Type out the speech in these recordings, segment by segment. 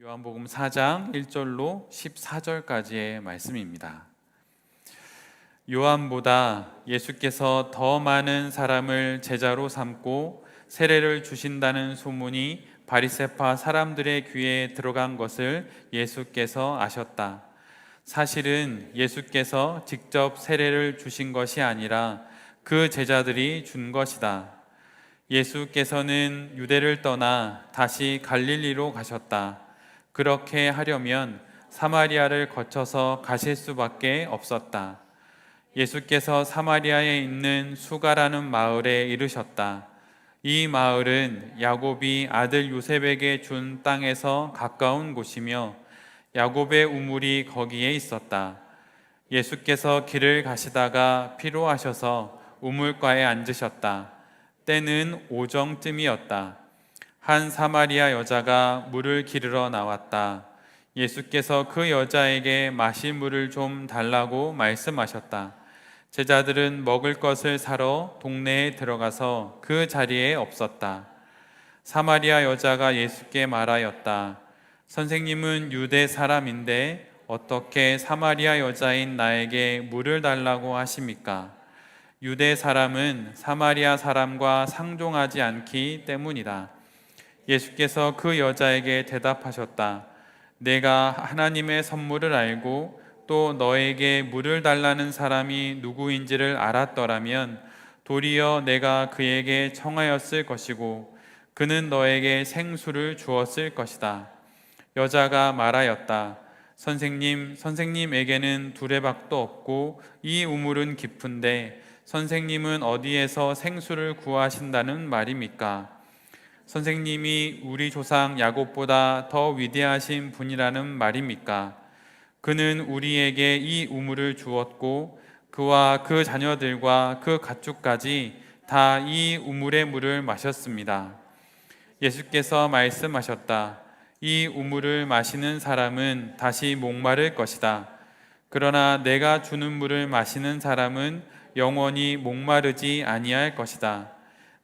요한복음 4장 1절로 14절까지의 말씀입니다. 요한보다 예수께서 더 많은 사람을 제자로 삼고 세례를 주신다는 소문이 바리새파 사람들의 귀에 들어간 것을 예수께서 아셨다. 사실은 예수께서 직접 세례를 주신 것이 아니라 그 제자들이 준 것이다. 예수께서는 유대를 떠나 다시 갈릴리로 가셨다. 그렇게 하려면 사마리아를 거쳐서 가실 수밖에 없었다. 예수께서 사마리아에 있는 수가라는 마을에 이르셨다. 이 마을은 야곱이 아들 요셉에게 준 땅에서 가까운 곳이며 야곱의 우물이 거기에 있었다. 예수께서 길을 가시다가 피로하셔서 우물가에 앉으셨다. 때는 오정쯤이었다. 한 사마리아 여자가 물을 기르러 나왔다. 예수께서 그 여자에게 마실 물을 좀 달라고 말씀하셨다. 제자들은 먹을 것을 사러 동네에 들어가서 그 자리에 없었다. 사마리아 여자가 예수께 말하였다. 선생님은 유대 사람인데 어떻게 사마리아 여자인 나에게 물을 달라고 하십니까? 유대 사람은 사마리아 사람과 상종하지 않기 때문이다. 예수께서 그 여자에게 대답하셨다. 내가 하나님의 선물을 알고 또 너에게 물을 달라는 사람이 누구인지를 알았더라면 도리어 내가 그에게 청하였을 것이고 그는 너에게 생수를 주었을 것이다. 여자가 말하였다. 선생님에게는 두레박도 없고 이 우물은 깊은데 선생님은 어디에서 생수를 구하신다는 말입니까? 선생님이 우리 조상 야곱보다 더 위대하신 분이라는 말입니까? 그는 우리에게 이 우물을 주었고 그와 그 자녀들과 그 가축까지 다 이 우물의 물을 마셨습니다. 예수께서 말씀하셨다. 이 우물을 마시는 사람은 다시 목마를 것이다. 그러나 내가 주는 물을 마시는 사람은 영원히 목마르지 아니할 것이다.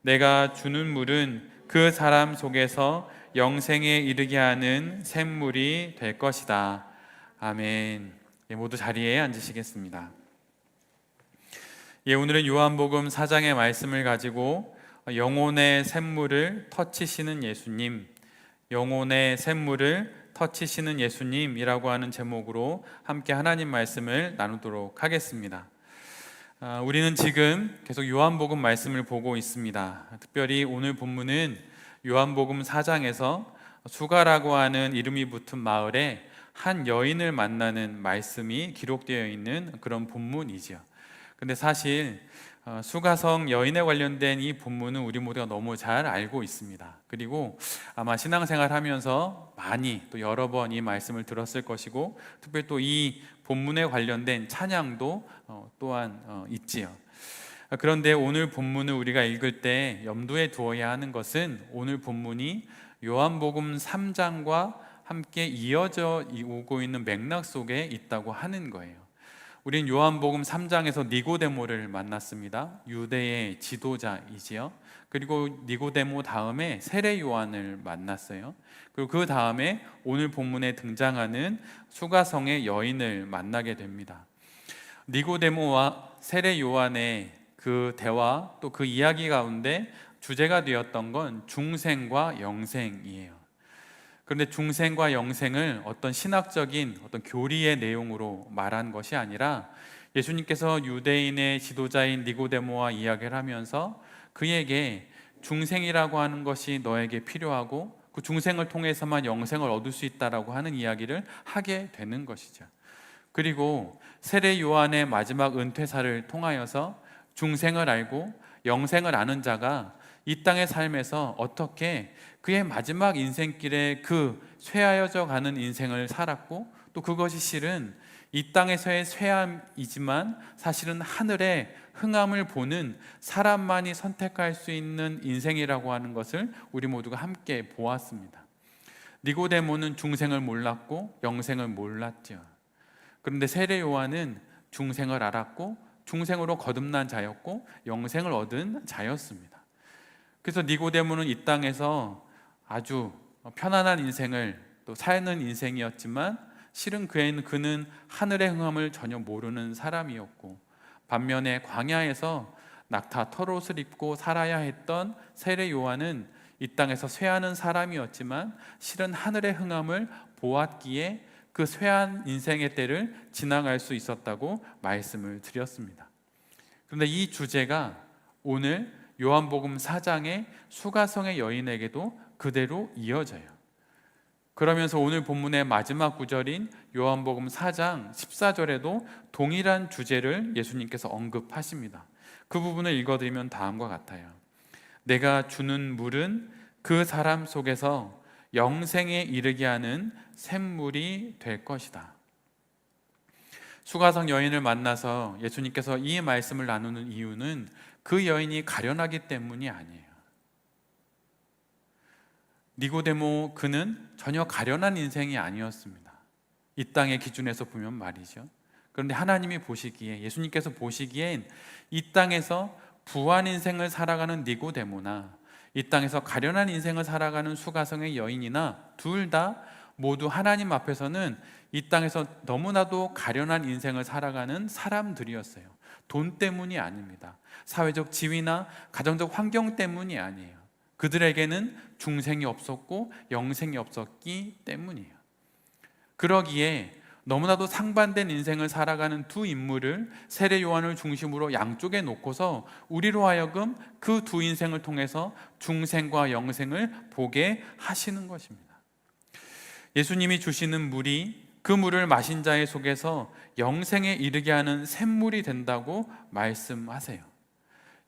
내가 주는 물은 그 사람 속에서 영생에 이르게 하는 샘물이 될 것이다. 아멘. 모두 자리에 앉으시겠습니다. 오늘은 요한복음 4장의 말씀을 가지고 영혼의 샘물을 터치시는 예수님, 영혼의 샘물을 터치시는 예수님이라고 하는 제목으로 함께 하나님 말씀을 나누도록 하겠습니다. 우리는 지금 계속 요한복음 말씀을 보고 있습니다. 특별히 오늘 본문은 요한복음 4장에서 수가라고 하는 이름이 붙은 마을에 한 여인을 만나는 말씀이 기록되어 있는 그런 본문이죠. 근데 사실 수가성 여인에 관련된 이 본문은 우리 모두가 너무 잘 알고 있습니다. 그리고 아마 신앙생활 하면서 많이 또 여러 번 이 말씀을 들었을 것이고 특별히 또 이 본문에 관련된 찬양도 또한 있지요. 그런데 오늘 본문을 우리가 읽을 때 염두에 두어야 하는 것은 오늘 본문이 요한복음 3장과 함께 이어져 오고 있는 맥락 속에 있다고 하는 거예요. 우린 요한복음 3장에서 니고데모를 만났습니다. 유대의 지도자이지요. 그리고 니고데모 다음에 세례 요한을 만났어요. 그리고 그 다음에 오늘 본문에 등장하는 수가성의 여인을 만나게 됩니다. 니고데모와 세례 요한의 그 대화 또 그 이야기 가운데 주제가 되었던 건 중생과 영생이에요. 그런데 중생과 영생을 어떤 신학적인 어떤 교리의 내용으로 말한 것이 아니라 예수님께서 유대인의 지도자인 니고데모와 이야기를 하면서 그에게 중생이라고 하는 것이 너에게 필요하고 그 중생을 통해서만 영생을 얻을 수 있다라고 하는 이야기를 하게 되는 것이죠. 그리고 세례 요한의 마지막 은퇴사를 통하여서 중생을 알고 영생을 아는 자가 이 땅의 삶에서 어떻게 그의 마지막 인생길에 그 쇠하여져 가는 인생을 살았고 또 그것이 실은 이 땅에서의 쇠함이지만 사실은 하늘의 흥함을 보는 사람만이 선택할 수 있는 인생이라고 하는 것을 우리 모두가 함께 보았습니다. 니고데모는 중생을 몰랐고 영생을 몰랐죠. 그런데 세례 요한은 중생을 알았고 중생으로 거듭난 자였고 영생을 얻은 자였습니다. 그래서 니고데모는 이 땅에서 아주 편안한 인생을 또 사는 인생이었지만 실은 그는 하늘의 흥함을 전혀 모르는 사람이었고, 반면에 광야에서 낙타 털옷을 입고 살아야 했던 세례 요한은 이 땅에서 쇠하는 사람이었지만 실은 하늘의 흥함을 보았기에 그 쇠한 인생의 때를 지나갈 수 있었다고 말씀을 드렸습니다. 그런데 이 주제가 오늘 요한복음 4장의 수가성의 여인에게도 그대로 이어져요. 그러면서 오늘 본문의 마지막 구절인 요한복음 4장 14절에도 동일한 주제를 예수님께서 언급하십니다. 그 부분을 읽어드리면 다음과 같아요. 내가 주는 물은 그 사람 속에서 영생에 이르게 하는 샘물이 될 것이다. 수가성 여인을 만나서 예수님께서 이 말씀을 나누는 이유는 그 여인이 가련하기 때문이 아니에요. 니고데모 그는 전혀 가련한 인생이 아니었습니다. 이 땅의 기준에서 보면 말이죠. 그런데 하나님이 보시기에, 예수님께서 보시기엔 이 땅에서 부한 인생을 살아가는 니고데모나 이 땅에서 가련한 인생을 살아가는 수가성의 여인이나 둘 다 모두 하나님 앞에서는 이 땅에서 너무나도 가련한 인생을 살아가는 사람들이었어요. 돈 때문이 아닙니다. 사회적 지위나 가정적 환경 때문이 아니에요. 그들에게는 중생이 없었고 영생이 없었기 때문이에요. 그러기에 너무나도 상반된 인생을 살아가는 두 인물을 세례 요한을 중심으로 양쪽에 놓고서 우리로 하여금 그 두 인생을 통해서 중생과 영생을 보게 하시는 것입니다. 예수님이 주시는 물이 그 물을 마신 자의 속에서 영생에 이르게 하는 샘물이 된다고 말씀하세요.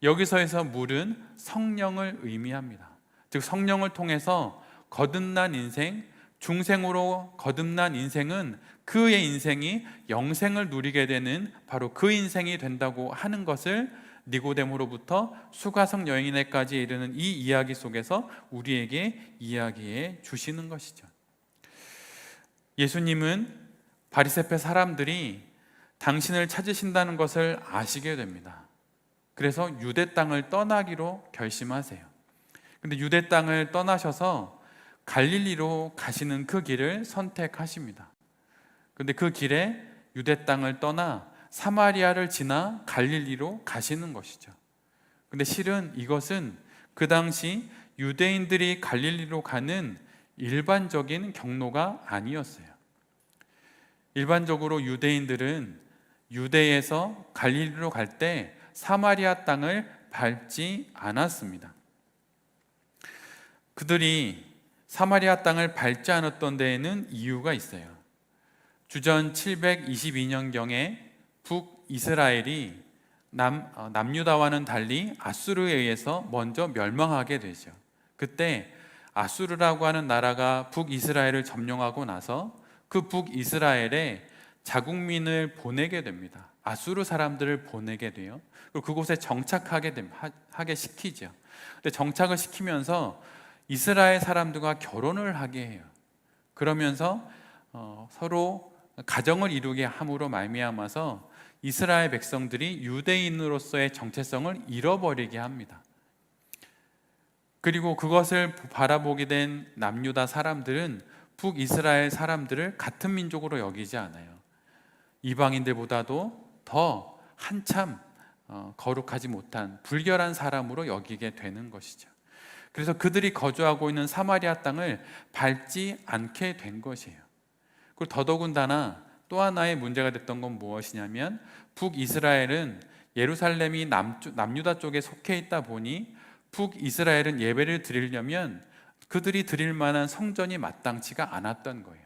여기서에서 물은 성령을 의미합니다. 즉 성령을 통해서 거듭난 인생, 중생으로 거듭난 인생은 그의 인생이 영생을 누리게 되는 바로 그 인생이 된다고 하는 것을 니고데모로부터 수가성 여인에까지 이르는 이 이야기 속에서 우리에게 이야기해 주시는 것이죠. 예수님은 바리새파 사람들이 당신을 찾으신다는 것을 아시게 됩니다. 그래서 유대 땅을 떠나기로 결심하세요. 근데 유대 땅을 떠나셔서 갈릴리로 가시는 그 길을 선택하십니다. 근데 그 길에 유대 땅을 떠나 사마리아를 지나 갈릴리로 가시는 것이죠. 근데 실은 이것은 그 당시 유대인들이 갈릴리로 가는 일반적인 경로가 아니었어요. 일반적으로 유대인들은 유대에서 갈릴리로 갈 때 사마리아 땅을 밟지 않았습니다. 그들이 사마리아 땅을 밟지 않았던 데에는 이유가 있어요. 주전 722년경에 북이스라엘이 남유다와는 달리 아수르에 의해서 먼저 멸망하게 되죠. 그때 아수르라고 하는 나라가 북이스라엘을 점령하고 나서 그 북이스라엘에 자국민을 보내게 됩니다. 아수르 사람들을 보내게 돼요. 그리고 그곳에 하게 시키죠. 근데 정착을 시키면서 이스라엘 사람들과 결혼을 하게 해요. 그러면서 서로 가정을 이루게 함으로 말미암아서 이스라엘 백성들이 유대인으로서의 정체성을 잃어버리게 합니다. 그리고 그것을 바라보게 된 남유다 사람들은 북이스라엘 사람들을 같은 민족으로 여기지 않아요. 이방인들보다도 더 한참 거룩하지 못한 불결한 사람으로 여기게 되는 것이죠. 그래서 그들이 거주하고 있는 사마리아 땅을 밟지 않게 된 것이에요. 그리고 더더군다나 또 하나의 문제가 됐던 건 무엇이냐면 북이스라엘은 예루살렘이 남유다 쪽에 속해 있다 보니 북이스라엘은 예배를 드리려면 그들이 드릴 만한 성전이 마땅치가 않았던 거예요.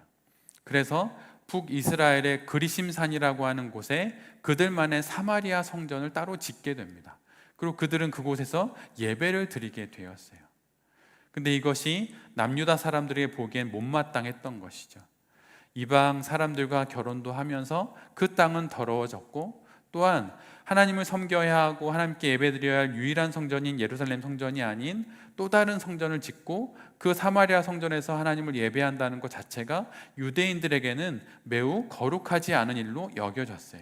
그래서 북이스라엘의 그리심산이라고 하는 곳에 그들만의 사마리아 성전을 따로 짓게 됩니다. 그리고 그들은 그곳에서 예배를 드리게 되었어요. 근데 이것이 남유다 사람들에게 보기엔 못마땅했던 것이죠. 이방 사람들과 결혼도 하면서 그 땅은 더러워졌고, 또한 하나님을 섬겨야 하고 하나님께 예배드려야 할 유일한 성전인 예루살렘 성전이 아닌 또 다른 성전을 짓고 그 사마리아 성전에서 하나님을 예배한다는 것 자체가 유대인들에게는 매우 거룩하지 않은 일로 여겨졌어요.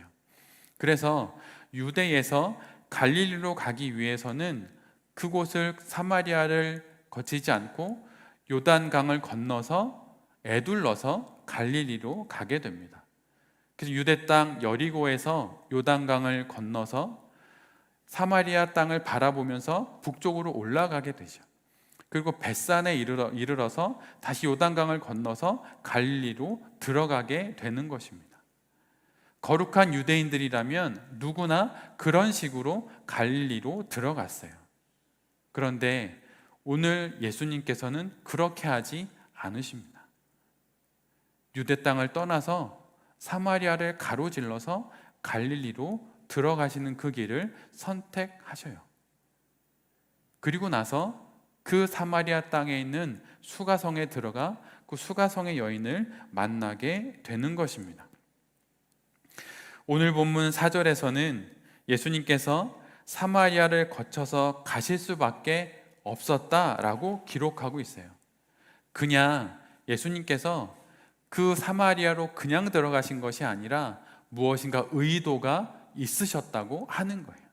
그래서 유대에서 갈릴리로 가기 위해서는 그곳을 사마리아를 거치지 않고 요단강을 건너서 에둘러서 갈릴리로 가게 됩니다. 그래서 유대 땅 여리고에서 요단강을 건너서 사마리아 땅을 바라보면서 북쪽으로 올라가게 되죠. 그리고 벳산에 이르러서 다시 요단강을 건너서 갈릴리로 들어가게 되는 것입니다. 거룩한 유대인들이라면 누구나 그런 식으로 갈릴리로 들어갔어요. 그런데 오늘 예수님께서는 그렇게 하지 않으십니다. 유대 땅을 떠나서 사마리아를 가로질러서 갈릴리로 들어가시는 그 길을 선택하셔요. 그리고 나서 그 사마리아 땅에 있는 수가성에 들어가 그 수가성의 여인을 만나게 되는 것입니다. 오늘 본문 4절에서는 예수님께서 사마리아를 거쳐서 가실 수밖에 없었다라고 기록하고 있어요. 그냥 예수님께서 그 사마리아로 그냥 들어가신 것이 아니라 무엇인가 의도가 있으셨다고 하는 거예요.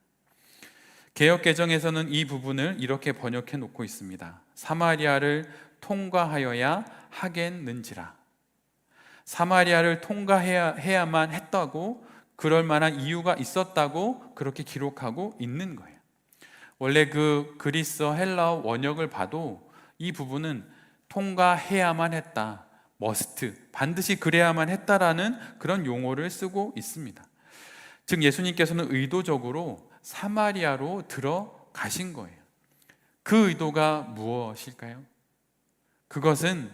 개역개정에서는 이 부분을 이렇게 번역해 놓고 있습니다. 사마리아를 통과하여야 하겠는지라. 사마리아를 통과해야만 했다고, 그럴 만한 이유가 있었다고 그렇게 기록하고 있는 거예요. 원래 그 그리스어 헬라어 원역을 봐도 이 부분은 통과해야만 했다, 머스트, 반드시 그래야만 했다라는 그런 용어를 쓰고 있습니다. 즉 예수님께서는 의도적으로 사마리아로 들어가신 거예요. 그 의도가 무엇일까요? 그것은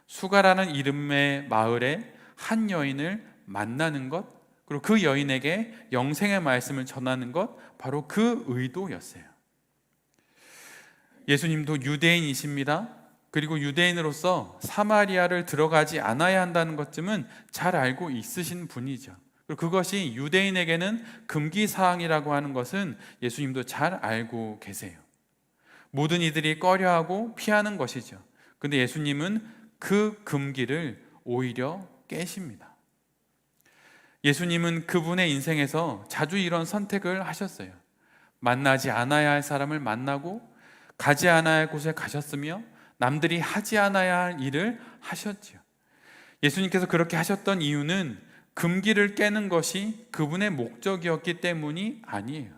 수가라는 이름의 마을에 한 여인을 만나는 것, 그리고 그 여인에게 영생의 말씀을 전하는 것, 바로 그 의도였어요. 예수님도 유대인이십니다. 그리고 유대인으로서 사마리아를 들어가지 않아야 한다는 것쯤은 잘 알고 있으신 분이죠. 그것이 유대인에게는 금기사항이라고 하는 것은 예수님도 잘 알고 계세요. 모든 이들이 꺼려하고 피하는 것이죠. 그런데 예수님은 그 금기를 오히려 깨십니다. 예수님은 그분의 인생에서 자주 이런 선택을 하셨어요. 만나지 않아야 할 사람을 만나고 가지 않아야 할 곳에 가셨으며 남들이 하지 않아야 할 일을 하셨지요. 예수님께서 그렇게 하셨던 이유는 금기를 깨는 것이 그분의 목적이었기 때문이 아니에요.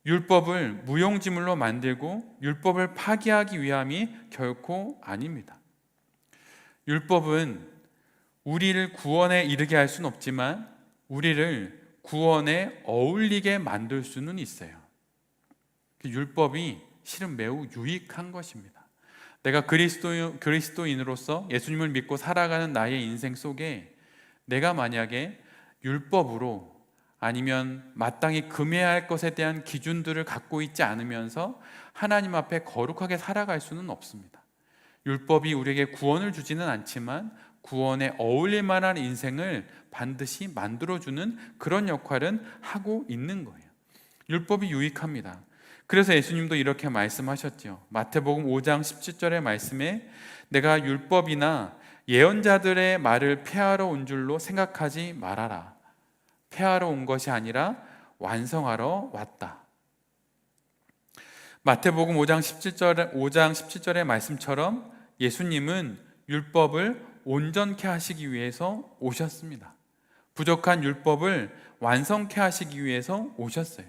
율법을 무용지물로 만들고 율법을 파기하기 위함이 결코 아닙니다. 율법은 우리를 구원에 이르게 할 수는 없지만 우리를 구원에 어울리게 만들 수는 있어요. 율법이 실은 매우 유익한 것입니다. 내가 그리스도인으로서 예수님을 믿고 살아가는 나의 인생 속에 내가 만약에 율법으로 아니면 마땅히 금해야 할 것에 대한 기준들을 갖고 있지 않으면서 하나님 앞에 거룩하게 살아갈 수는 없습니다. 율법이 우리에게 구원을 주지는 않지만 구원에 어울릴 만한 인생을 반드시 만들어주는 그런 역할은 하고 있는 거예요. 율법이 유익합니다. 그래서 예수님도 이렇게 말씀하셨죠. 마태복음 5장 17절의 말씀에 내가 율법이나 예언자들의 말을 폐하러 온 줄로 생각하지 말아라. 폐하러 온 것이 아니라 완성하러 왔다. 마태복음 5장 17절의 말씀처럼 예수님은 율법을 온전케 하시기 위해서 오셨습니다. 부족한 율법을 완성케 하시기 위해서 오셨어요.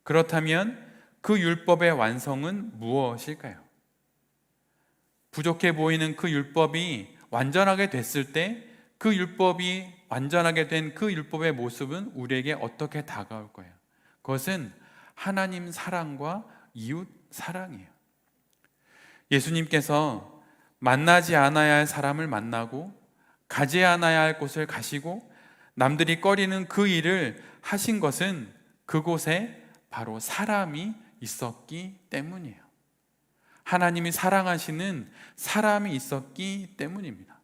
그렇다면 그 율법의 완성은 무엇일까요? 부족해 보이는 그 율법이 완전하게 됐을 때 그 율법이 완전하게 된 그 율법의 모습은 우리에게 어떻게 다가올 거예요? 그것은 하나님 사랑과 이웃 사랑이에요. 예수님께서 만나지 않아야 할 사람을 만나고 가지 않아야 할 곳을 가시고 남들이 꺼리는 그 일을 하신 것은 그곳에 바로 사람이 있었기 때문이에요. 하나님이 사랑하시는 사람이 있었기 때문입니다.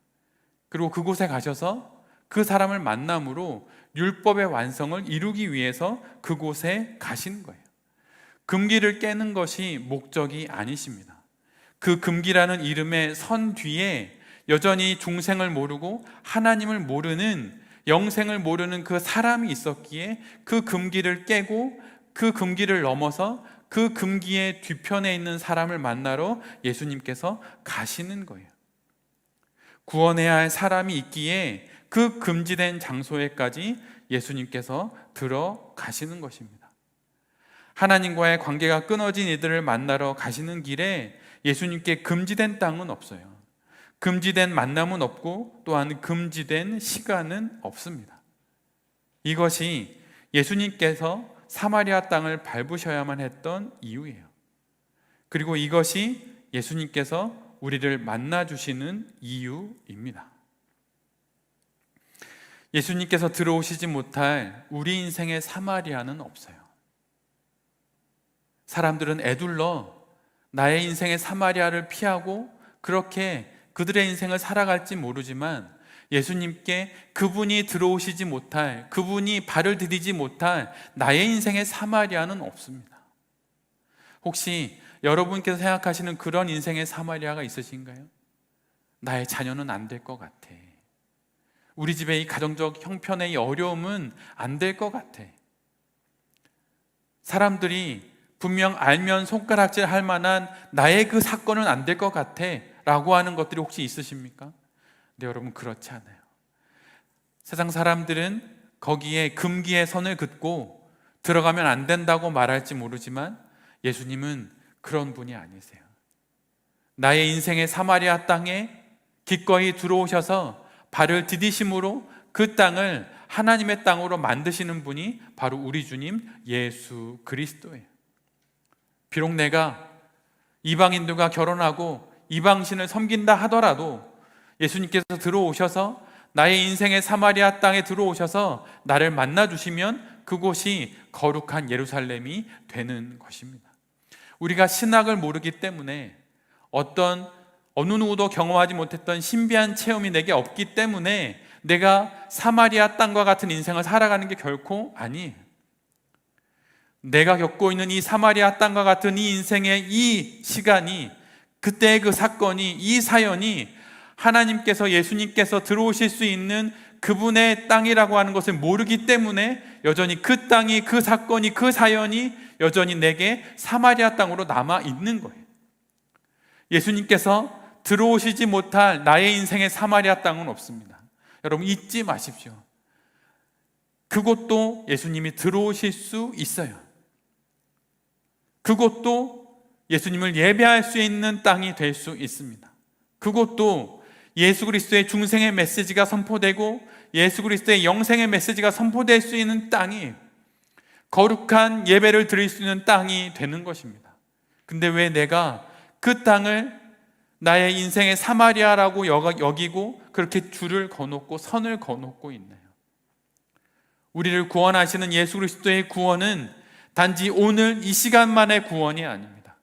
그리고 그곳에 가셔서 그 사람을 만남으로 율법의 완성을 이루기 위해서 그곳에 가신 거예요. 금기를 깨는 것이 목적이 아니십니다. 그 금기라는 이름의 선 뒤에 여전히 중생을 모르고 하나님을 모르는, 영생을 모르는 그 사람이 있었기에 그 금기를 깨고 그 금기를 넘어서 그 금기의 뒤편에 있는 사람을 만나러 예수님께서 가시는 거예요. 구원해야 할 사람이 있기에 그 금지된 장소에까지 예수님께서 들어가시는 것입니다. 하나님과의 관계가 끊어진 이들을 만나러 가시는 길에 예수님께 금지된 땅은 없어요. 금지된 만남은 없고 또한 금지된 시간은 없습니다. 이것이 예수님께서 사마리아 땅을 밟으셔야만 했던 이유예요. 그리고 이것이 예수님께서 우리를 만나주시는 이유입니다. 예수님께서 들어오시지 못할 우리 인생의 사마리아는 없어요. 사람들은 애둘러 나의 인생의 사마리아를 피하고 그렇게 그들의 인생을 살아갈지 모르지만 예수님께 그분이 들어오시지 못할, 그분이 발을 디디지 못할 나의 인생의 사마리아는 없습니다. 혹시 여러분께서 생각하시는 그런 인생의 사마리아가 있으신가요? 나의 자녀는 안 될 것 같아. 우리 집의 이 가정적 형편의 이 어려움은 안 될 것 같아. 사람들이 분명 알면 손가락질 할 만한 나의 그 사건은 안 될 것 같아 라고 하는 것들이 혹시 있으십니까? 네, 여러분, 그렇지 않아요. 세상 사람들은 거기에 금기의 선을 긋고 들어가면 안 된다고 말할지 모르지만 예수님은 그런 분이 아니세요. 나의 인생의 사마리아 땅에 기꺼이 들어오셔서 발을 디디심으로 그 땅을 하나님의 땅으로 만드시는 분이 바로 우리 주님 예수 그리스도예요. 비록 내가 이방인들과 결혼하고 이방신을 섬긴다 하더라도 예수님께서 들어오셔서 나의 인생의 사마리아 땅에 들어오셔서 나를 만나주시면 그곳이 거룩한 예루살렘이 되는 것입니다. 우리가 신학을 모르기 때문에 어느 누구도 경험하지 못했던 신비한 체험이 내게 없기 때문에 내가 사마리아 땅과 같은 인생을 살아가는 게 결코 아니에요. 내가 겪고 있는 이 사마리아 땅과 같은 이 인생의 이 시간이, 그때의 그 사건이, 이 사연이 하나님께서, 예수님께서 들어오실 수 있는 그분의 땅이라고 하는 것을 모르기 때문에 여전히 그 땅이, 그 사건이, 그 사연이 여전히 내게 사마리아 땅으로 남아 있는 거예요. 예수님께서 들어오시지 못할 나의 인생의 사마리아 땅은 없습니다. 여러분, 잊지 마십시오. 그곳도 예수님이 들어오실 수 있어요. 그곳도 예수님을 예배할 수 있는 땅이 될 수 있습니다. 그곳도 예수 그리스도의 중생의 메시지가 선포되고 예수 그리스도의 영생의 메시지가 선포될 수 있는 땅이, 거룩한 예배를 드릴 수 있는 땅이 되는 것입니다. 근데 왜 내가 그 땅을 나의 인생의 사마리아라고 여기고 그렇게 줄을 거놓고 선을 거놓고 있나요? 우리를 구원하시는 예수 그리스도의 구원은 단지 오늘 이 시간만의 구원이 아닙니다.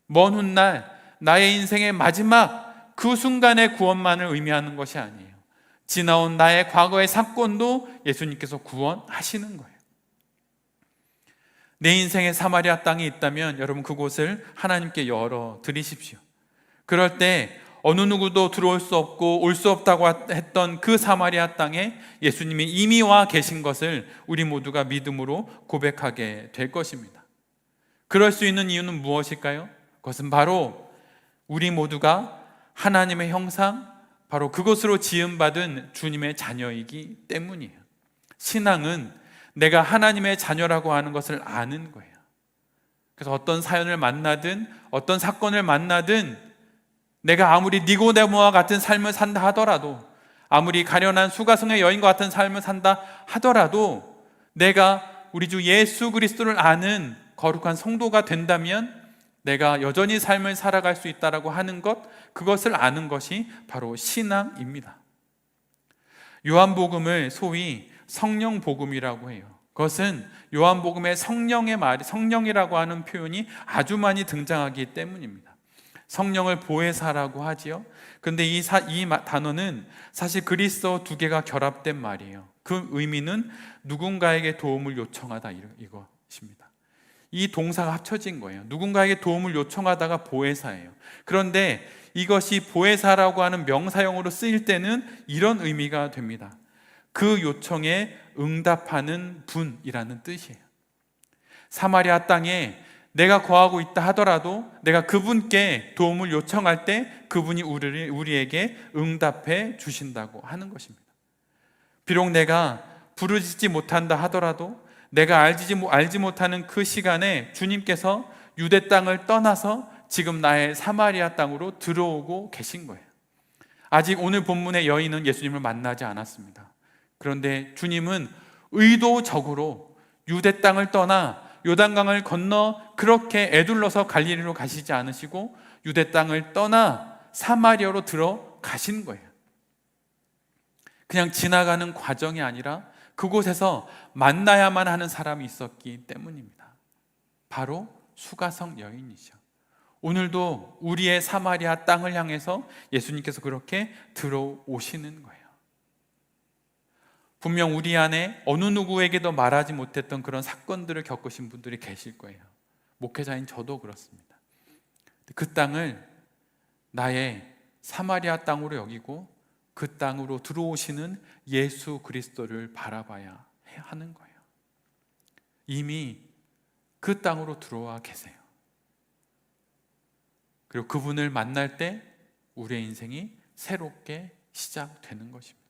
먼 훗날 나의 인생의 마지막 그 순간의 구원만을 의미하는 것이 아니에요. 지나온 나의 과거의 사건도 예수님께서 구원하시는 거예요. 내 인생의 사마리아 땅이 있다면 여러분, 그곳을 하나님께 열어 드리십시오. 그럴 때 어느 누구도 들어올 수 없고 올 수 없다고 했던 그 사마리아 땅에 예수님이 이미 와 계신 것을 우리 모두가 믿음으로 고백하게 될 것입니다. 그럴 수 있는 이유는 무엇일까요? 그것은 바로 우리 모두가 하나님의 형상, 바로 그것으로 지음받은 주님의 자녀이기 때문이에요. 신앙은 내가 하나님의 자녀라고 하는 것을 아는 거예요. 그래서 어떤 사연을 만나든 어떤 사건을 만나든 내가 아무리 니고데모와 같은 삶을 산다 하더라도, 아무리 가련한 수가성의 여인과 같은 삶을 산다 하더라도 내가 우리 주 예수 그리스도를 아는 거룩한 성도가 된다면 내가 여전히 삶을 살아갈 수 있다라고 하는 것, 그것을 아는 것이 바로 신앙입니다. 요한복음을 소위 성령복음이라고 해요. 그것은 요한복음의 성령의 말, 성령이라고 하는 표현이 아주 많이 등장하기 때문입니다. 성령을 보혜사라고 하지요. 그런데 이 단어는 사실 그리스어 두 개가 결합된 말이에요. 그 의미는 누군가에게 도움을 요청하다, 이것입니다. 이 동사가 합쳐진 거예요. 누군가에게 도움을 요청하다가 보혜사예요. 그런데 이것이 보혜사라고 하는 명사형으로 쓰일 때는 이런 의미가 됩니다. 그 요청에 응답하는 분이라는 뜻이에요. 사마리아 땅에 내가 거하고 있다 하더라도 내가 그분께 도움을 요청할 때 그분이 우리에게 응답해 주신다고 하는 것입니다. 비록 내가 부르짖지 못한다 하더라도 내가 알지 못하는 그 시간에 주님께서 유대 땅을 떠나서 지금 나의 사마리아 땅으로 들어오고 계신 거예요. 아직 오늘 본문의 여인은 예수님을 만나지 않았습니다. 그런데 주님은 의도적으로 유대 땅을 떠나 요단강을 건너 그렇게 에둘러서 갈릴리로 가시지 않으시고 유대 땅을 떠나 사마리아로 들어가신 거예요. 그냥 지나가는 과정이 아니라 그곳에서 만나야만 하는 사람이 있었기 때문입니다. 바로 수가성 여인이죠. 오늘도 우리의 사마리아 땅을 향해서 예수님께서 그렇게 들어오시는 거예요. 분명 우리 안에 어느 누구에게도 말하지 못했던 그런 사건들을 겪으신 분들이 계실 거예요. 목회자인 저도 그렇습니다. 그 땅을 나의 사마리아 땅으로 여기고 그 땅으로 들어오시는 예수 그리스도를 바라봐야 하는 거예요. 이미 그 땅으로 들어와 계세요. 그리고 그분을 만날 때 우리의 인생이 새롭게 시작되는 것입니다.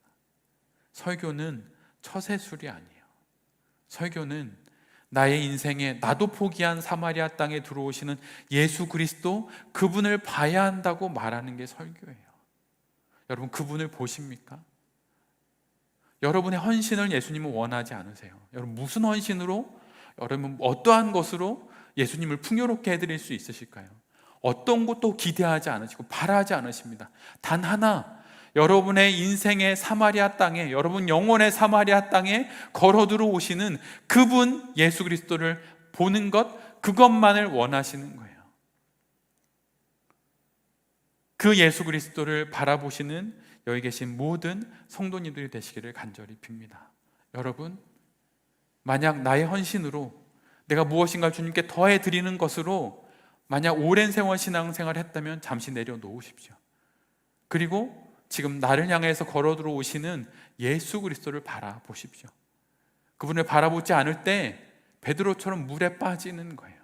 설교는 처세술이 아니에요. 설교는 나의 인생에 나도 포기한 사마리아 땅에 들어오시는 예수 그리스도, 그분을 봐야 한다고 말하는 게 설교예요. 여러분, 그분을 보십니까? 여러분의 헌신을 예수님은 원하지 않으세요. 여러분, 무슨 헌신으로, 여러분 어떠한 것으로 예수님을 풍요롭게 해드릴 수 있으실까요? 어떤 것도 기대하지 않으시고 바라지 않으십니다. 단 하나, 여러분의 인생의 사마리아 땅에, 여러분 영혼의 사마리아 땅에 걸어 들어오시는 그분 예수 그리스도를 보는 것, 그것만을 원하시는 거예요. 그 예수 그리스도를 바라보시는 여기 계신 모든 성도님들이 되시기를 간절히 빕니다. 여러분, 만약 나의 헌신으로 내가 무엇인가 주님께 더해 드리는 것으로 만약 오랜 세월 신앙생활을 했다면 잠시 내려놓으십시오. 그리고 지금 나를 향해서 걸어 들어오시는 예수 그리스도를 바라보십시오. 그분을 바라보지 않을 때 베드로처럼 물에 빠지는 거예요.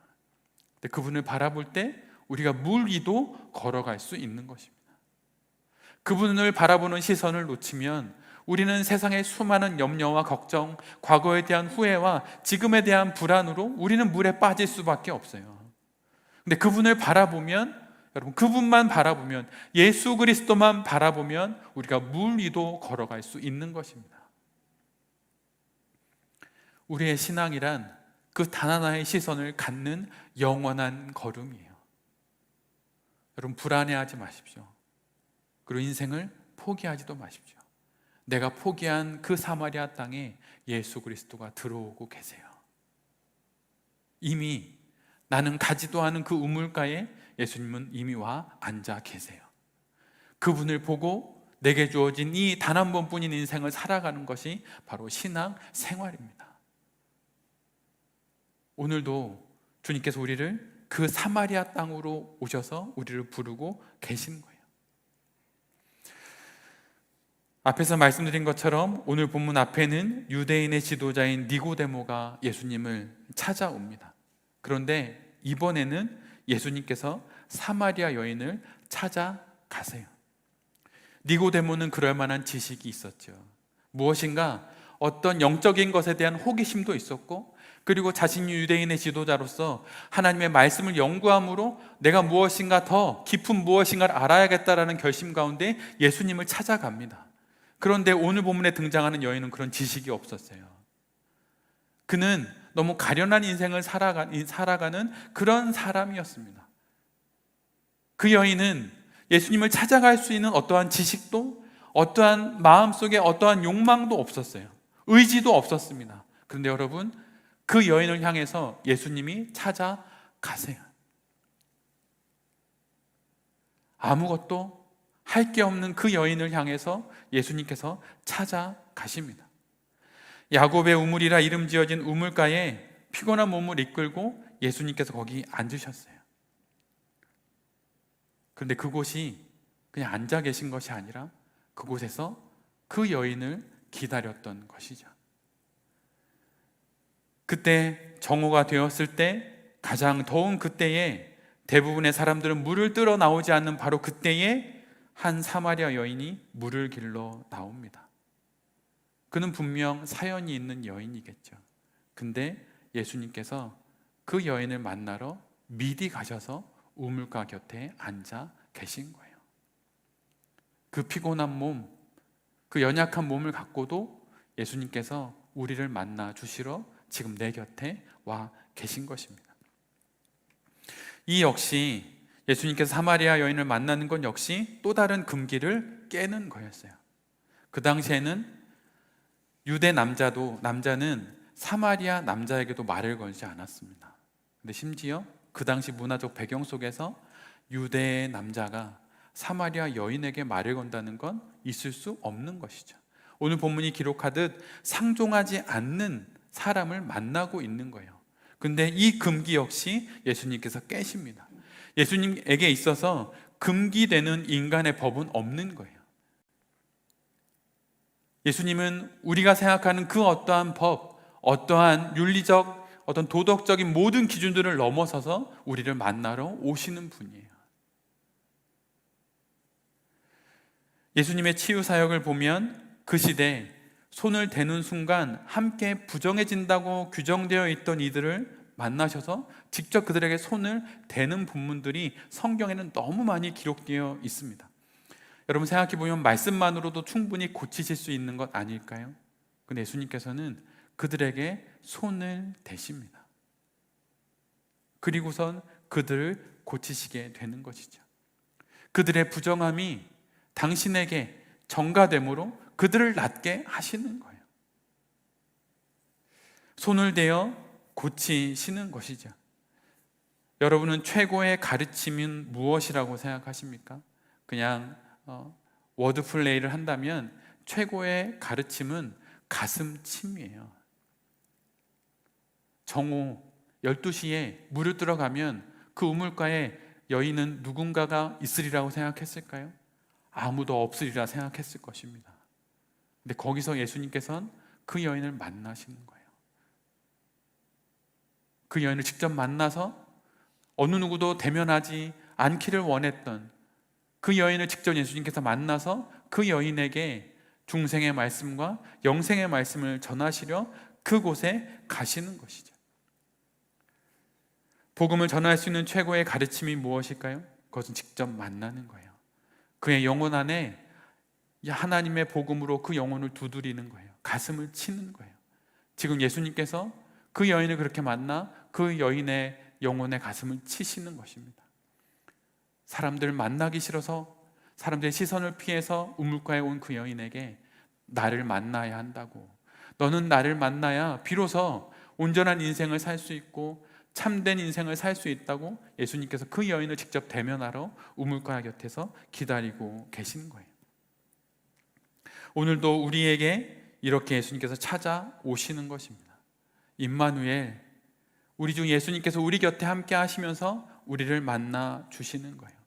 근데 그분을 바라볼 때 우리가 물 위도 걸어갈 수 있는 것입니다. 그분을 바라보는 시선을 놓치면 우리는 세상의 수많은 염려와 걱정, 과거에 대한 후회와 지금에 대한 불안으로 우리는 물에 빠질 수밖에 없어요. 근데 그분을 바라보면, 여러분, 그분만 바라보면, 예수 그리스도만 바라보면 우리가 물 위도 걸어갈 수 있는 것입니다. 우리의 신앙이란 그 단 하나의 시선을 갖는 영원한 걸음이에요. 여러분, 불안해하지 마십시오. 그리고 인생을 포기하지도 마십시오. 내가 포기한 그 사마리아 땅에 예수 그리스도가 들어오고 계세요. 이미 나는 가지도 않은 그 우물가에 예수님은 이미 와 앉아 계세요. 그분을 보고 내게 주어진 이 단 한 번뿐인 인생을 살아가는 것이 바로 신앙 생활입니다. 오늘도 주님께서 우리를 그 사마리아 땅으로 오셔서 우리를 부르고 계신 거예요. 앞에서 말씀드린 것처럼 오늘 본문 앞에는 유대인의 지도자인 니고데모가 예수님을 찾아옵니다. 그런데 이번에는 예수님께서 사마리아 여인을 찾아가세요. 니고데모는 그럴 만한 지식이 있었죠. 무엇인가 어떤 영적인 것에 대한 호기심도 있었고, 그리고 자신이 유대인의 지도자로서 하나님의 말씀을 연구함으로 내가 무엇인가 더 깊은 무엇인가를 알아야겠다라는 결심 가운데 예수님을 찾아갑니다. 그런데 오늘 본문에 등장하는 여인은 그런 지식이 없었어요. 그는 너무 가련한 인생을 살아가는 그런 사람이었습니다. 그 여인은 예수님을 찾아갈 수 있는 어떠한 지식도, 어떠한 마음속에 어떠한 욕망도 없었어요. 의지도 없었습니다. 그런데 여러분, 그 여인을 향해서 예수님이 찾아가세요. 아무것도 할 게 없는 그 여인을 향해서 예수님께서 찾아가십니다. 야곱의 우물이라 이름 지어진 우물가에 피곤한 몸을 이끌고 예수님께서 거기 앉으셨어요. 그런데 그곳이 그냥 앉아 계신 것이 아니라 그곳에서 그 여인을 기다렸던 것이죠. 그때 정오가 되었을 때 가장 더운 그때에 대부분의 사람들은 물을 뜨러 나오지 않는 바로 그때에 한 사마리아 여인이 물을 길러 나옵니다. 그는 분명 사연이 있는 여인이겠죠. 근데 예수님께서 그 여인을 만나러 미리 가셔서 우물가 곁에 앉아 계신 거예요. 그 피곤한 몸, 그 연약한 몸을 갖고도 예수님께서 우리를 만나 주시러 지금 내 곁에 와 계신 것입니다. 이 역시 예수님께서 사마리아 여인을 만나는 건 역시 또 다른 금기를 깨는 거였어요. 그 당시에는 유대 남자는 사마리아 남자에게도 말을 걸지 않았습니다. 근데 심지어 그 당시 문화적 배경 속에서 유대의 남자가 사마리아 여인에게 말을 건다는 건 있을 수 없는 것이죠. 오늘 본문이 기록하듯 상종하지 않는 사람을 만나고 있는 거예요. 근데 이 금기 역시 예수님께서 깨십니다. 예수님에게 있어서 금기되는 인간의 법은 없는 거예요. 예수님은 우리가 생각하는 그 어떠한 법, 어떠한 윤리적, 어떤 도덕적인 모든 기준들을 넘어서서 우리를 만나러 오시는 분이에요. 예수님의 치유 사역을 보면 그 시대 손을 대는 순간 함께 부정해진다고 규정되어 있던 이들을 만나셔서 직접 그들에게 손을 대는 본문들이 성경에는 너무 많이 기록되어 있습니다. 여러분 생각해 보면 말씀만으로도 충분히 고치실 수 있는 것 아닐까요? 근데 예수님께서는 그들에게 손을 대십니다. 그리고선 그들을 고치시게 되는 것이죠. 그들의 부정함이 당신에게 전가됨으로 그들을 낫게 하시는 거예요. 손을 대어 고치시는 것이죠. 여러분은 최고의 가르침은 무엇이라고 생각하십니까? 그냥 워드 플레이를 한다면 최고의 가르침은 가슴침이에요. 정오 12시에 물을 뜨러 가면 그 우물가에 여인은 누군가가 있으리라고 생각했을까요? 아무도 없으리라 생각했을 것입니다. 근데 거기서 예수님께서는 그 여인을 만나시는 거예요. 그 여인을 직접 만나서 어느 누구도 대면하지 않기를 원했던 그 여인을 직접 예수님께서 만나서 그 여인에게 중생의 말씀과 영생의 말씀을 전하시려 그곳에 가시는 것이죠. 복음을 전할 수 있는 최고의 가르침이 무엇일까요? 그것은 직접 만나는 거예요. 그의 영혼 안에 하나님의 복음으로 그 영혼을 두드리는 거예요. 가슴을 치는 거예요. 지금 예수님께서 그 여인을 그렇게 만나 그 여인의 영혼의 가슴을 치시는 것입니다. 사람들을 만나기 싫어서 사람들의 시선을 피해서 우물가에 온 그 여인에게 나를 만나야 한다고, 너는 나를 만나야 비로소 온전한 인생을 살 수 있고 참된 인생을 살 수 있다고 예수님께서 그 여인을 직접 대면하러 우물가 곁에서 기다리고 계신 거예요. 오늘도 우리에게 이렇게 예수님께서 찾아오시는 것입니다. 임마누엘, 우리 중 예수님께서 우리 곁에 함께 하시면서 우리를 만나 주시는 거예요.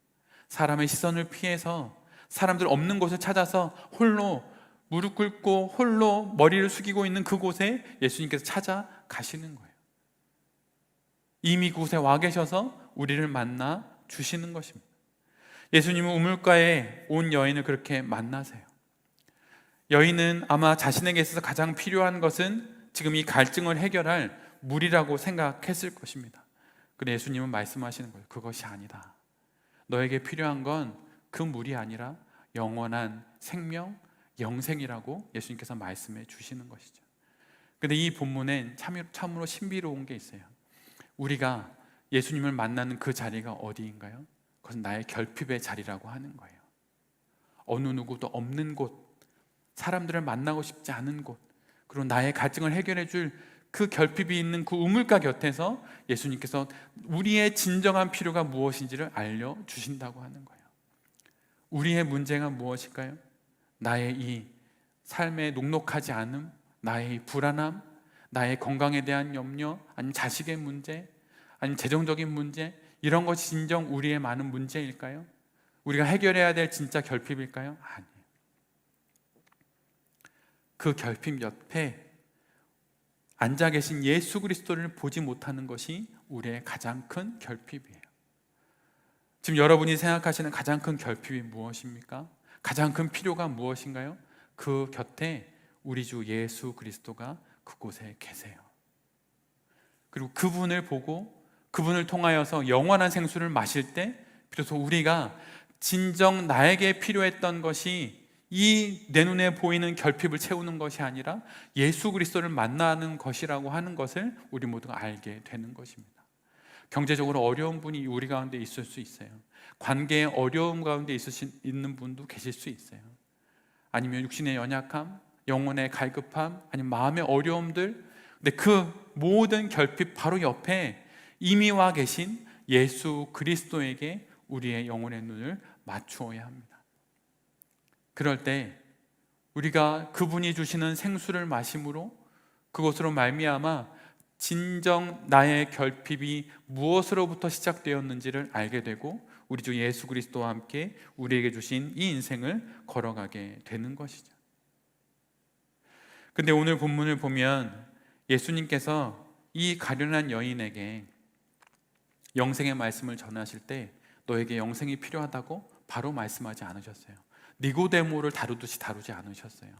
사람의 시선을 피해서 사람들 없는 곳을 찾아서 홀로 무릎 꿇고 홀로 머리를 숙이고 있는 그곳에 예수님께서 찾아가시는 거예요. 이미 그곳에 와 계셔서 우리를 만나 주시는 것입니다. 예수님은 우물가에 온 여인을 그렇게 만나세요. 여인은 아마 자신에게 있어서 가장 필요한 것은 지금 이 갈증을 해결할 물이라고 생각했을 것입니다. 그런데 예수님은 말씀하시는 거예요. 그것이 아니다. 너에게 필요한 건 그 물이 아니라 영원한 생명, 영생이라고 예수님께서 말씀해 주시는 것이죠. 그런데 이 본문엔 참으로 신비로운 게 있어요. 우리가 예수님을 만나는 그 자리가 어디인가요? 그것은 나의 결핍의 자리라고 하는 거예요. 어느 누구도 없는 곳, 사람들을 만나고 싶지 않은 곳, 그리고 나의 갈증을 해결해 줄 그 결핍이 있는 그 우물가 곁에서 예수님께서 우리의 진정한 필요가 무엇인지를 알려주신다고 하는 거예요. 우리의 문제가 무엇일까요? 나의 이 삶의 녹록하지 않음, 나의 불안함, 나의 건강에 대한 염려, 아니면 자식의 문제, 아니면 재정적인 문제, 이런 것이 진정 우리의 많은 문제일까요? 우리가 해결해야 될 진짜 결핍일까요? 아니에요. 그 결핍 옆에 앉아 계신 예수 그리스도를 보지 못하는 것이 우리의 가장 큰 결핍이에요. 지금 여러분이 생각하시는 가장 큰 결핍이 무엇입니까? 가장 큰 필요가 무엇인가요? 그 곁에 우리 주 예수 그리스도가 그곳에 계세요. 그리고 그분을 보고 그분을 통하여서 영원한 생수를 마실 때 비로소 우리가 진정 나에게 필요했던 것이 이 내 눈에 보이는 결핍을 채우는 것이 아니라 예수 그리스도를 만나는 것이라고 하는 것을 우리 모두가 알게 되는 것입니다. 경제적으로 어려운 분이 우리 가운데 있을 수 있어요. 관계의 어려움 가운데 있는 분도 계실 수 있어요. 아니면 육신의 연약함, 영혼의 갈급함, 아니면 마음의 어려움들. 근데 그 모든 결핍 바로 옆에 이미 와 계신 예수 그리스도에게 우리의 영혼의 눈을 맞추어야 합니다. 그럴 때 우리가 그분이 주시는 생수를 마심으로 그것으로 말미암아 진정 나의 결핍이 무엇으로부터 시작되었는지를 알게 되고 우리 주 예수 그리스도와 함께 우리에게 주신 이 인생을 걸어가게 되는 것이죠. 근데 오늘 본문을 보면 예수님께서 이 가련한 여인에게 영생의 말씀을 전하실 때 너에게 영생이 필요하다고 바로 말씀하지 않으셨어요. 니고데모를 다루듯이 다루지 않으셨어요.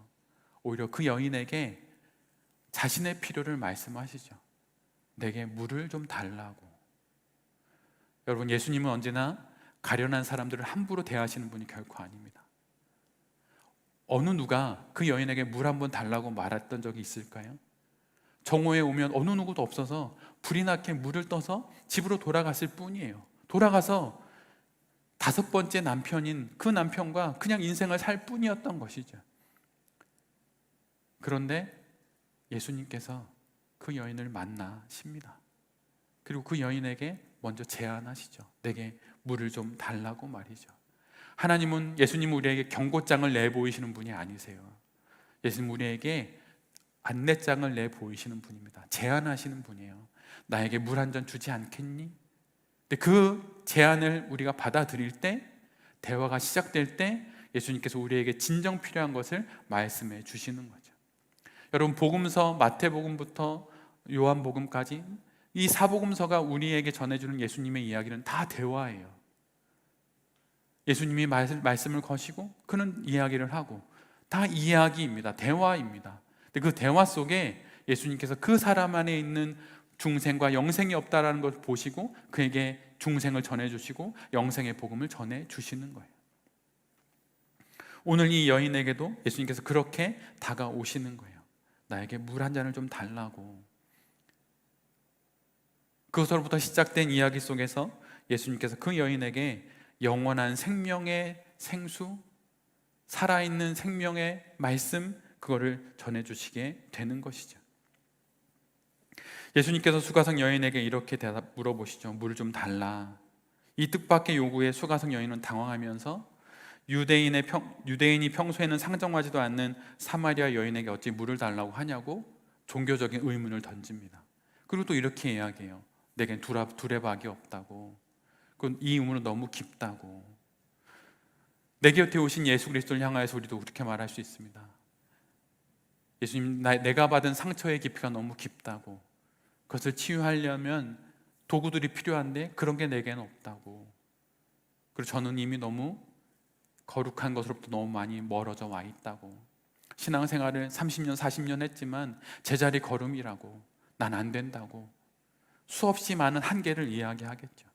오히려 그 여인에게 자신의 필요를 말씀하시죠. 내게 물을 좀 달라고. 여러분, 예수님은 언제나 가련한 사람들을 함부로 대하시는 분이 결코 아닙니다. 어느 누가 그 여인에게 물 한 번 달라고 말했던 적이 있을까요? 정오에 오면 어느 누구도 없어서 불이 나게 물을 떠서 집으로 돌아갔을 뿐이에요. 돌아가서 5번째 남편인 그 남편과 그냥 인생을 살 뿐이었던 것이죠. 그런데 예수님께서 그 여인을 만나십니다. 그리고 그 여인에게 먼저 제안하시죠. 내게 물을 좀 달라고 말이죠. 하나님은, 예수님은 우리에게 경고장을 내보이시는 분이 아니세요. 예수님 우리에게 안내장을 내보이시는 분입니다. 제안하시는 분이에요. 나에게 물 한 잔 주지 않겠니? 근데 그 제안을 우리가 받아들일 때, 대화가 시작될 때 예수님께서 우리에게 진정 필요한 것을 말씀해 주시는 거죠. 여러분, 복음서 마태복음부터 요한복음까지 이 사복음서가 우리에게 전해주는 예수님의 이야기는 다 대화예요. 예수님이 말씀을 거시고 그는 이야기를 하고 다 이야기입니다. 대화입니다. 근데 그 대화 속에 예수님께서 그 사람 안에 있는 중생과 영생이 없다라는 것을 보시고 그에게 중생을 전해주시고 영생의 복음을 전해주시는 거예요. 오늘 이 여인에게도 예수님께서 그렇게 다가오시는 거예요. 나에게 물 한 잔을 좀 달라고. 그것으로부터 시작된 이야기 속에서 예수님께서 그 여인에게 영원한 생명의 생수, 살아있는 생명의 말씀, 그거를 전해주시게 되는 것이죠. 예수님께서 수가성 여인에게 이렇게 물어보시죠. 물을 좀 달라. 이 뜻밖의 요구에 수가성 여인은 당황하면서 유대인이 평소에는 상정하지도 않는 사마리아 여인에게 어찌 물을 달라고 하냐고 종교적인 의문을 던집니다. 그리고 또 이렇게 이야기해요. 내겐 두레박이 없다고. 이 의문은 너무 깊다고. 내 곁에 오신 예수 그리스도를 향하여서 우리도 그렇게 말할 수 있습니다. 예수님, 내가 받은 상처의 깊이가 너무 깊다고. 그것을 치유하려면 도구들이 필요한데 그런 게 내게는 없다고. 그리고 저는 이미 너무 거룩한 것으로부터 너무 많이 멀어져 와 있다고. 신앙생활을 30년, 40년 했지만 제자리 걸음이라고. 난 안 된다고. 수없이 많은 한계를 이야기하겠죠.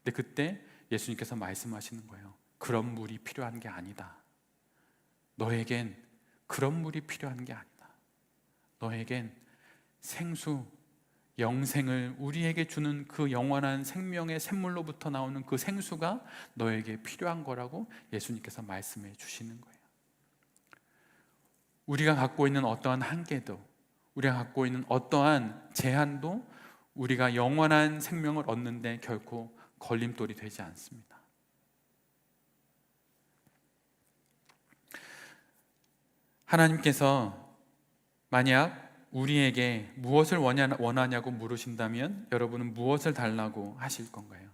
근데 그때 예수님께서 말씀하시는 거예요. 그런 물이 필요한 게 아니다. 너에겐 그런 물이 필요한 게 아니다. 너에겐 생수, 영생을 우리에게 주는 그 영원한 생명의 샘물로부터 나오는 그 생수가 너에게 필요한 거라고 예수님께서 말씀해 주시는 거예요. 우리가 갖고 있는 어떠한 한계도, 우리가 갖고 있는 어떠한 제한도 우리가 영원한 생명을 얻는데 결코 걸림돌이 되지 않습니다. 하나님께서 만약 우리에게 무엇을 원하냐고 물으신다면 여러분은 무엇을 달라고 하실 건가요?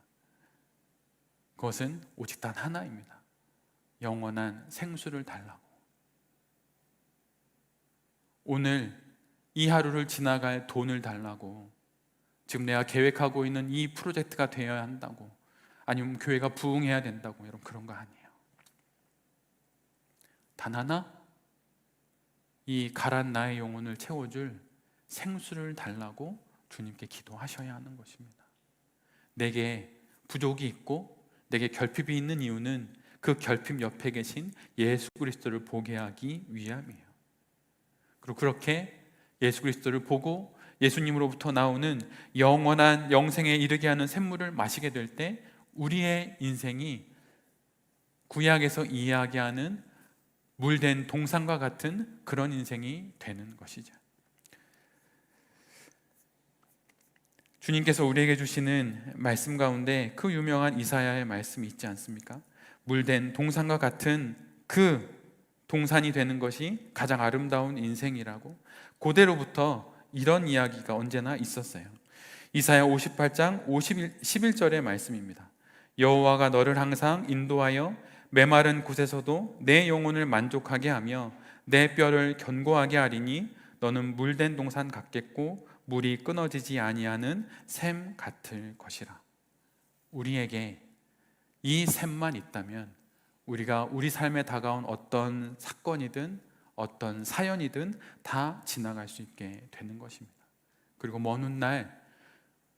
그것은 오직 단 하나입니다. 영원한 생수를 달라고. 오늘 이 하루를 지나갈 돈을 달라고, 지금 내가 계획하고 있는 이 프로젝트가 되어야 한다고, 아니면 교회가 부흥해야 된다고, 여러분 그런 거 아니에요. 단 하나, 이 가란 나의 영혼을 채워줄 생수를 달라고 주님께 기도하셔야 하는 것입니다. 내게 부족이 있고 내게 결핍이 있는 이유는 그 결핍 옆에 계신 예수 그리스도를 보게 하기 위함이에요. 그리고 그렇게 예수 그리스도를 보고 예수님으로부터 나오는 영원한 영생에 이르게 하는 샘물을 마시게 될 때 우리의 인생이 구약에서 이야기하는 물된 동산과 같은 그런 인생이 되는 것이죠. 주님께서 우리에게 주시는 말씀 가운데 그 유명한 이사야의 말씀이 있지 않습니까? 물된 동산과 같은 그 동산이 되는 것이 가장 아름다운 인생이라고, 고대로부터 이런 이야기가 언제나 있었어요. 이사야 58장 11절의 말씀입니다. 여호와가 너를 항상 인도하여 메마른 곳에서도 내 영혼을 만족하게 하며 내 뼈를 견고하게 하리니 너는 물된 동산 같겠고 물이 끊어지지 아니하는 샘 같을 것이라. 우리에게 이 샘만 있다면 우리가 우리 삶에 다가온 어떤 사건이든 어떤 사연이든 다 지나갈 수 있게 되는 것입니다. 그리고 먼 훗날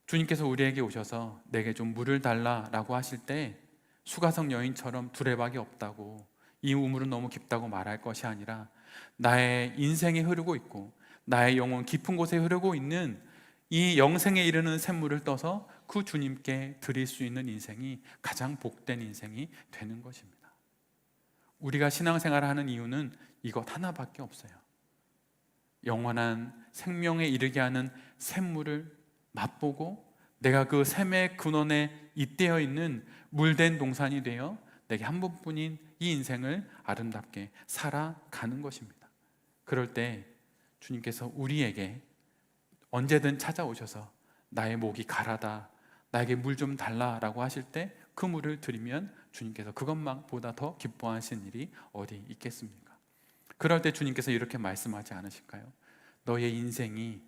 주님께서 우리에게 오셔서 내게 좀 물을 달라라고 하실 때 수가성 여인처럼 두레박이 없다고, 이 우물은 너무 깊다고 말할 것이 아니라 나의 인생에 흐르고 있고 나의 영혼 깊은 곳에 흐르고 있는 이 영생에 이르는 샘물을 떠서 그 주님께 드릴 수 있는 인생이 가장 복된 인생이 되는 것입니다. 우리가 신앙생활을 하는 이유는 이것 하나밖에 없어요. 영원한 생명에 이르게 하는 샘물을 맛보고 내가 그 샘의 근원에 잇대어 있는 물된 동산이 되어 내게 한 번뿐인 이 인생을 아름답게 살아가는 것입니다. 그럴 때 주님께서 우리에게 언제든 찾아오셔서 나의 목이 가라다, 나에게 물 좀 달라라고 하실 때 그 물을 드리면 주님께서 그것만보다 더 기뻐하신 일이 어디 있겠습니까? 그럴 때 주님께서 이렇게 말씀하지 않으실까요? 너의 인생이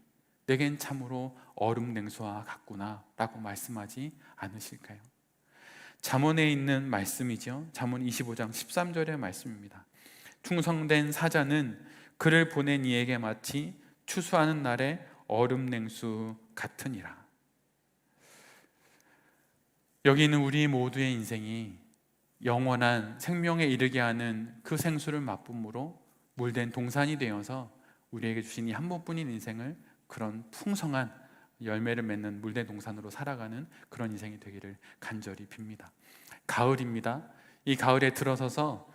내겐 참으로 얼음 냉수와 같구나 라고 말씀하지 않으실까요? 잠언에 있는 말씀이죠. 잠언 25장 13절의 말씀입니다. 충성된 사자는 그를 보낸 이에게 마치 추수하는 날에 얼음 냉수 같으니라. 여기 있는 우리 모두의 인생이 영원한 생명에 이르게 하는 그 생수를 맛봄으로 물된 동산이 되어서 우리에게 주신 이 한 번뿐인 인생을 그런 풍성한 열매를 맺는 물된 동산으로 살아가는 그런 인생이 되기를 간절히 빕니다. 가을입니다. 이 가을에 들어서서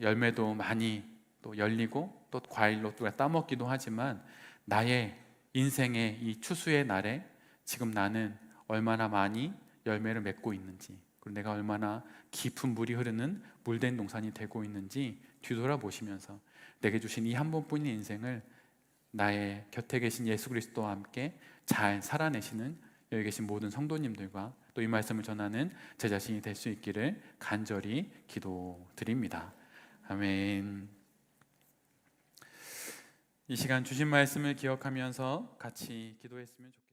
열매도 많이 또 열리고 또 과일로 또 따먹기도 하지만 나의 인생의 이 추수의 날에 지금 나는 얼마나 많이 열매를 맺고 있는지, 그리고 내가 얼마나 깊은 물이 흐르는 물된 동산이 되고 있는지 뒤돌아보시면서 내게 주신 이 한 번뿐인 인생을 나의 곁에 계신 예수 그리스도와 함께 잘 살아내시는 여기 계신 모든 성도님들과 또 이 말씀을 전하는 제 자신이 될 수 있기를 간절히 기도드립니다. 아멘. 이 시간 주신 말씀을 기억하면서 같이 기도했으면 좋겠습니다.